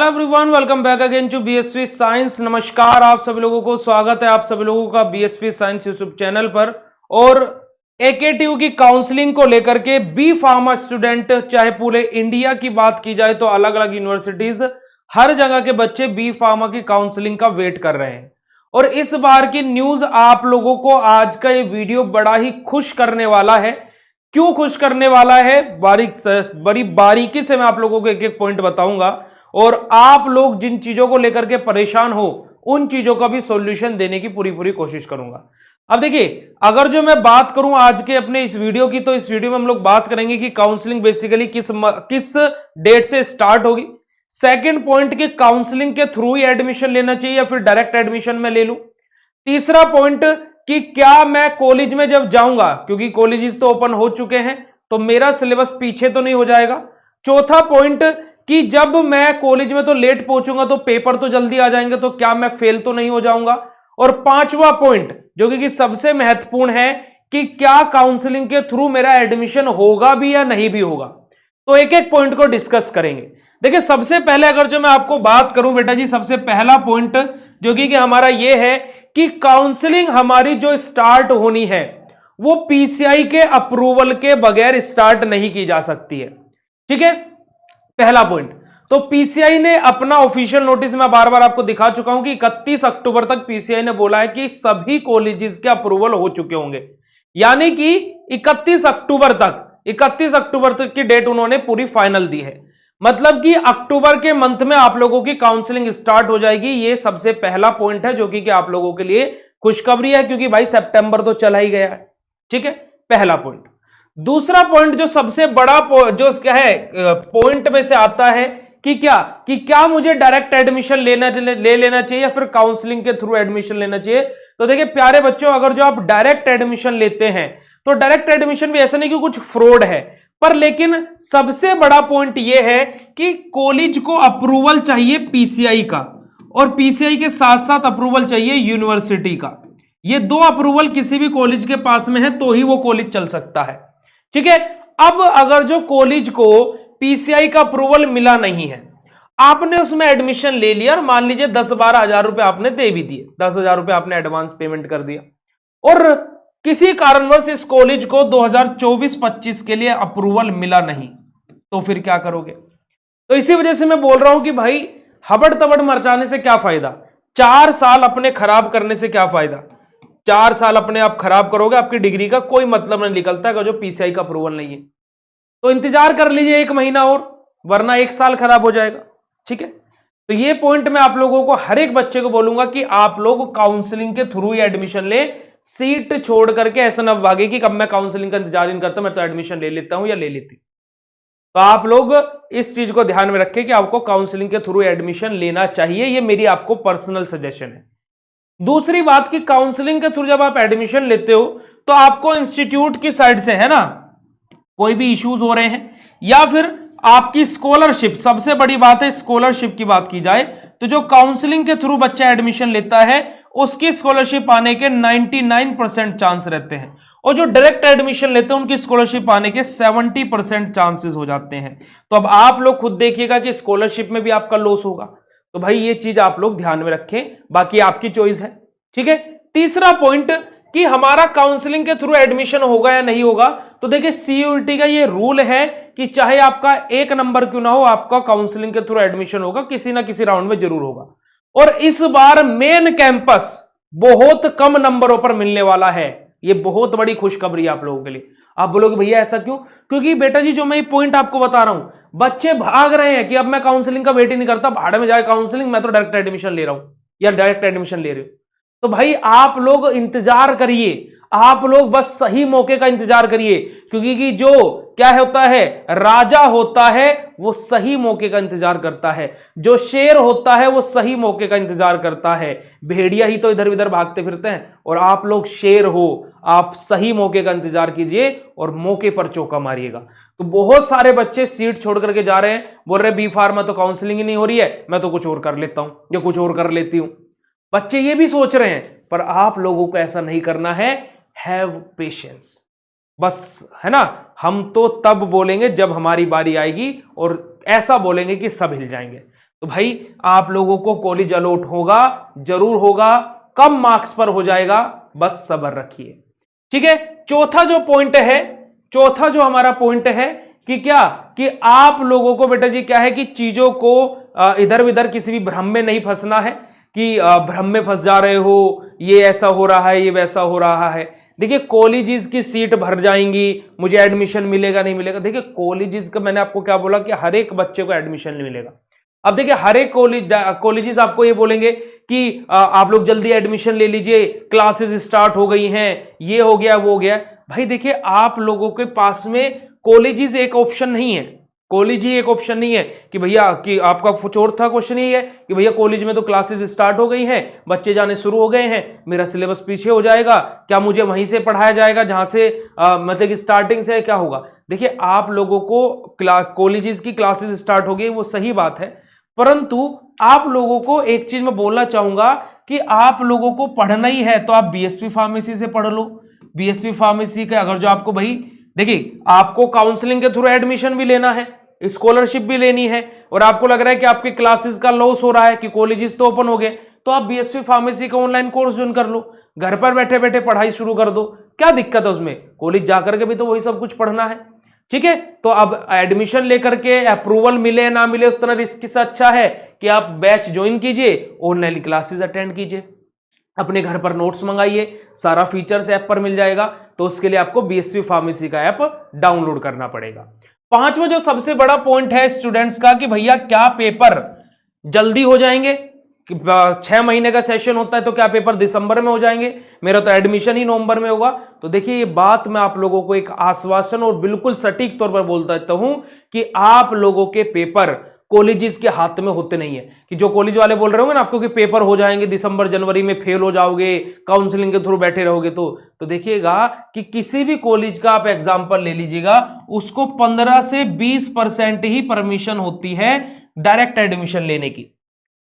Hello everyone, welcome back again to BSP science. नमस्कार, आप सभी लोगों को स्वागत है आप सभी लोगों का बीएसपी साइंस यूट्यूब चैनल पर। और एकेटीयू की काउंसलिंग को लेकर के बी फार्मा स्टूडेंट, चाहे पूरे इंडिया की बात की जाए तो अलग अलग यूनिवर्सिटीज, हर जगह के बच्चे बी फार्मा की काउंसलिंग का वेट कर रहे हैं। और इस बार की न्यूज आप लोगों को आज का ये वीडियो बड़ा ही खुश करने वाला है। क्यों खुश करने वाला है, बड़ी बारीकी से मैं आप लोगों को एक एक पॉइंट बताऊंगा और आप लोग जिन चीजों को लेकर के परेशान हो उन चीजों का भी सॉल्यूशन देने की पूरी पूरी कोशिश करूंगा। अब देखिए, अगर जो मैं बात करूं आज के अपने इस वीडियो की, तो इस वीडियो में हम लोग बात करेंगे कि काउंसलिंग बेसिकली किस डेट से स्टार्ट होगी। सेकंड पॉइंट कि काउंसलिंग के थ्रू ही एडमिशन लेना चाहिए या फिर डायरेक्ट एडमिशन में ले लूं। तीसरा पॉइंट कि क्या मैं कॉलेज में जब जाऊंगा, क्योंकि कॉलेजेस तो ओपन हो चुके हैं, तो मेरा सिलेबस पीछे तो नहीं हो जाएगा। चौथा पॉइंट कि जब मैं कॉलेज में तो लेट पहुंचूंगा तो पेपर तो जल्दी आ जाएंगे, तो क्या मैं फेल तो नहीं हो जाऊंगा। और पांचवा पॉइंट जो कि सबसे महत्वपूर्ण है कि क्या काउंसलिंग के थ्रू मेरा एडमिशन होगा भी या नहीं भी होगा। तो एक एक पॉइंट को डिस्कस करेंगे। देखिए, सबसे पहले अगर जो मैं आपको बात करूं बेटा जी, सबसे पहला पॉइंट जो कि हमारा ये है कि काउंसलिंग हमारी जो स्टार्ट होनी है वो पीसीआई के अप्रूवल के बगैर स्टार्ट नहीं की जा सकती है। ठीक है, पहला पॉइंट। तो पीसीआई ने अपना ऑफिशियल नोटिस में बार बार आपको दिखा चुका हूं कि 31 अक्टूबर तक पीसीआई ने बोला है कि सभी कॉलेजेस के अप्रूवल हो चुके होंगे। यानी कि 31 अक्टूबर तक की डेट उन्होंने पूरी फाइनल दी है। मतलब कि अक्टूबर के मंथ में आप लोगों की काउंसलिंग स्टार्ट हो जाएगी। ये सबसे पहला पॉइंट है जो कि आप लोगों के लिए खुशखबरी है, क्योंकि भाई सितंबर तो चला ही गया है। ठीक है, पहला पॉइंट। दूसरा पॉइंट जो सबसे बड़ा जो क्या है पॉइंट में से आता है कि क्या मुझे डायरेक्ट एडमिशन ले लेना चाहिए या फिर काउंसलिंग के थ्रू एडमिशन लेना चाहिए। तो देखिए प्यारे बच्चों, अगर जो आप डायरेक्ट एडमिशन लेते हैं तो डायरेक्ट एडमिशन भी ऐसा नहीं कि कुछ फ्रॉड है, पर लेकिन सबसे बड़ा पॉइंट यह है कि कॉलेज को अप्रूवल चाहिए पीसीआई का, और पीसीआई के साथ साथ अप्रूवल चाहिए यूनिवर्सिटी का। ये दो अप्रूवल किसी भी कॉलेज के पास में है तो ही वो कॉलेज चल सकता है। ठीक है, अब अगर जो कॉलेज को पीसीआई का अप्रूवल मिला नहीं है, आपने उसमें एडमिशन ले लिया और मान लीजिए 10-12 हजार रुपए आपने दे भी दिए, 10,000 रुपए आपने एडवांस पेमेंट कर दिया, और किसी कारणवश इस कॉलेज को 2024-25 के लिए अप्रूवल मिला नहीं, तो फिर क्या करोगे। तो इसी वजह से मैं बोल रहा हूं कि भाई हबड़ तबड़ मचाने से क्या फायदा, 4 साल अपने खराब करने से क्या फायदा। 4 साल अपने आप खराब करोगे, आपकी डिग्री का कोई मतलब नहीं निकलता अगर जो पीसीआई का अप्रूवल नहीं है। तो इंतजार कर लीजिए 1 महीना और, वरना 1 साल खराब हो जाएगा। ठीक है, तो ये पॉइंट मैं आप लोगों को, हर एक बच्चे को बोलूंगा कि आप लोग काउंसलिंग के थ्रू ही एडमिशन ले। सीट छोड़ करके ऐसा ना भागे कि कब मैं काउंसलिंग का इंतजार नहीं करता, मैं तो एडमिशन ले लेता हूं या ले लेती। तो आप लोग इस चीज को ध्यान में रखें कि आपको काउंसलिंग के थ्रू एडमिशन लेना चाहिए। ये मेरी आपको पर्सनल सजेशन है। दूसरी बात कि काउंसलिंग के थ्रू जब आप एडमिशन लेते हो तो आपको इंस्टीट्यूट की साइड से, है ना, कोई भी इश्यूज हो रहे हैं या फिर आपकी स्कॉलरशिप, सबसे बड़ी बात है स्कॉलरशिप की बात की जाए तो जो काउंसलिंग के थ्रू बच्चा एडमिशन लेता है उसकी स्कॉलरशिप आने के 99% चांस रहते हैं, और जो डायरेक्ट एडमिशन लेते हैं उनकी स्कॉलरशिप आने के 70% चांसेस हो जाते हैं। तो अब आप लोग खुद देखिएगा कि स्कॉलरशिप में भी आपका लॉस होगा। तो भाई ये चीज आप लोग ध्यान में रखें, बाकी आपकी चॉइस है। ठीक है, तीसरा पॉइंट कि हमारा काउंसलिंग के थ्रू एडमिशन होगा या नहीं होगा। तो देखिए सीयूईटी का ये रूल है कि चाहे आपका 1 नंबर क्यों ना हो, आपका काउंसलिंग के थ्रू एडमिशन होगा, किसी ना किसी राउंड में जरूर होगा। और इस बार मेन कैंपस बहुत कम नंबरों पर मिलने वाला है। ये बहुत बड़ी खुशखबरी है आप लोगों के लिए। आप बोलोगे भैया ऐसा क्यों? क्योंकि बेटा जी जो मैं ये पॉइंट आपको बता रहा हूं, बच्चे भाग रहे हैं कि अब मैं काउंसलिंग का वेट ही नहीं करता, भाड़ में जाए काउंसलिंग, मैं तो डायरेक्ट एडमिशन ले रहा हूं या डायरेक्ट एडमिशन ले रही हूं। तो भाई आप लोग इंतजार करिए, आप लोग बस सही मौके का इंतजार करिए, क्योंकि कि जो क्या होता है, राजा होता है वो सही मौके का इंतजार करता है, जो शेर होता है वो सही मौके का इंतजार करता है। भेड़िया ही तो इधर उधर भागते फिरते हैं, और आप लोग शेर हो, आप सही मौके का इंतजार कीजिए और मौके पर चौका मारिएगा। तो बहुत सारे बच्चे सीट छोड़ करके जा रहे हैं, बोल रहे बी फार्मा तो काउंसलिंग ही नहीं हो रही है, मैं तो कुछ और कर लेता हूं या कुछ और कर लेती हूं। बच्चे ये भी सोच रहे हैं, पर आप लोगों को ऐसा नहीं करना है। हैव पेशेंस, बस, है ना। हम तो तब बोलेंगे जब हमारी बारी आएगी, और ऐसा बोलेंगे कि सब हिल जाएंगे। तो भाई आप लोगों को कॉलेज अलॉट होगा, जरूर होगा, कम मार्क्स पर हो जाएगा, बस सब्र रखिए। ठीक है, चौथा जो हमारा पॉइंट है कि क्या कि आप लोगों को बेटा जी क्या है कि चीजों को इधर उधर किसी भी भ्रम में नहीं फंसना है कि भ्रम में फंस जा रहे हो, ये ऐसा हो रहा है, ये वैसा हो रहा है। देखिए कॉलेजेस की सीट भर जाएंगी, मुझे एडमिशन मिलेगा नहीं मिलेगा। देखिए कॉलेजेस का मैंने आपको क्या बोला कि हर एक बच्चे को एडमिशन नहीं मिलेगा। अब देखिए हर एक कॉलेजेस आपको ये बोलेंगे कि आप लोग जल्दी एडमिशन ले लीजिए, क्लासेस स्टार्ट हो गई हैं, ये हो गया वो हो गया। भाई देखिए आप लोगों के पास में कॉलेजेस एक ऑप्शन नहीं है, कॉलेज ही एक ऑप्शन नहीं है कि भैया कि आपका चौथा क्वेश्चन यही है कि भैया कॉलेज में तो क्लासेस स्टार्ट हो गई हैं, बच्चे जाने शुरू हो गए हैं, मेरा सिलेबस पीछे हो जाएगा, क्या मुझे वहीं से पढ़ाया जाएगा जहां से मतलब कि स्टार्टिंग से क्या होगा। देखिए आप लोगों को कॉलेजेस की क्लासेस स्टार्ट हो गई, वो सही बात है, परंतु आप लोगों को एक चीज मैं बोलना चाहूंगा कि आप लोगों को पढ़ना ही है तो आप बीएसपी फार्मेसी से पढ़ लो। बीएसपी फार्मेसी के अगर जो आपको भाई देखिए आपको काउंसलिंग के थ्रू एडमिशन भी लेना है, स्कॉलरशिप भी लेनी है, और आपको लग रहा है कि आपके क्लासेस का लॉस हो रहा है कि कॉलेजेस तो ओपन हो गए, तो आप बीएसपी फार्मेसी का ऑनलाइन कोर्स ज्वाइन कर लो, घर पर बैठे बैठे पढ़ाई शुरू कर दो। क्या दिक्कत है उसमें, कॉलेज जाकर के भी तो वही सब कुछ पढ़ना है। ठीक है, तो अब एडमिशन लेकर के अप्रूवल मिले ना मिले उस तरह रिस्क से अच्छा है कि आप बैच ज्वाइन कीजिए, ऑनलाइन क्लासेस अटेंड कीजिए, अपने घर पर नोट्स मंगाइए, सारा फीचर्स ऐप पर मिल जाएगा। तो उसके लिए आपको बीएसपी फार्मेसी का ऐप डाउनलोड करना पड़ेगा। पांचवा जो सबसे बड़ा पॉइंट है स्टूडेंट्स का कि भैया क्या पेपर जल्दी हो जाएंगे, 6 महीने का सेशन होता है तो क्या पेपर दिसंबर में हो जाएंगे, मेरा तो एडमिशन ही नवंबर में होगा। तो देखिए ये बात मैं आप लोगों को एक आश्वासन और बिल्कुल सटीक तौर पर बोलता रहता हूं कि आप लोगों के पेपर कॉलेजेस के हाथ में होते नहीं है। कि जो कॉलेज वाले बोल रहे होंगे ना आपको कि पेपर हो जाएंगे दिसंबर जनवरी में, फेल हो जाओगे, काउंसलिंग के थ्रू बैठे रहोगे, तो देखिएगा कि किसी भी कॉलेज का आप एग्जांपल ले लीजिएगा, उसको 15 से 20% ही परमिशन होती है डायरेक्ट एडमिशन लेने की।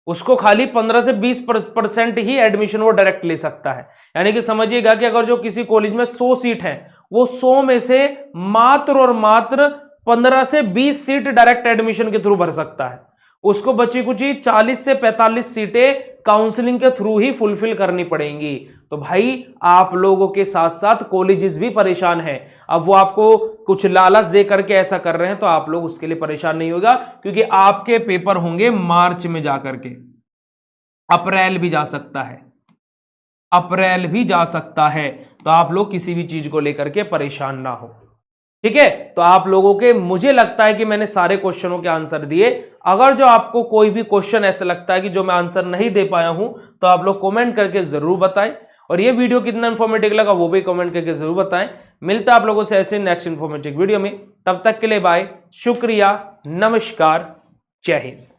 उसको खाली 15 से 20% ही एडमिशन वो डायरेक्ट ले सकता है। यानी कि समझिएगा कि अगर जो किसी कॉलेज में 100 सीट है, वो 100 में से मात्र और मात्र 15 से 20 सीट डायरेक्ट एडमिशन के थ्रू भर सकता है। उसको बची कुची 40 से 45 सीटें काउंसलिंग के थ्रू ही फुलफिल करनी पड़ेंगी। तो भाई आप लोगों के साथ साथ कॉलेजेस भी परेशान हैं। अब वो आपको कुछ लालच दे करके ऐसा कर रहे हैं तो आप लोग उसके लिए परेशान नहीं होगा, क्योंकि आपके पेपर होंगे मार्च में जाकर के, अप्रैल भी जा सकता है, अप्रैल भी जा सकता है। तो आप लोग किसी भी चीज को लेकर के परेशान ना हो। ठीक है, तो आप लोगों के मुझे लगता है कि मैंने सारे क्वेश्चनों के आंसर दिए। अगर जो आपको कोई भी क्वेश्चन ऐसा लगता है कि जो मैं आंसर नहीं दे पाया हूं तो आप लोग कमेंट करके जरूर बताएं, और ये वीडियो कितना इंफॉर्मेटिव लगा वो भी कमेंट करके जरूर बताएं। मिलता है आप लोगों से ऐसे नेक्स्ट इंफॉर्मेटिव वीडियो में, तब तक के लिए बाय, शुक्रिया, नमस्कार, जय हिंद।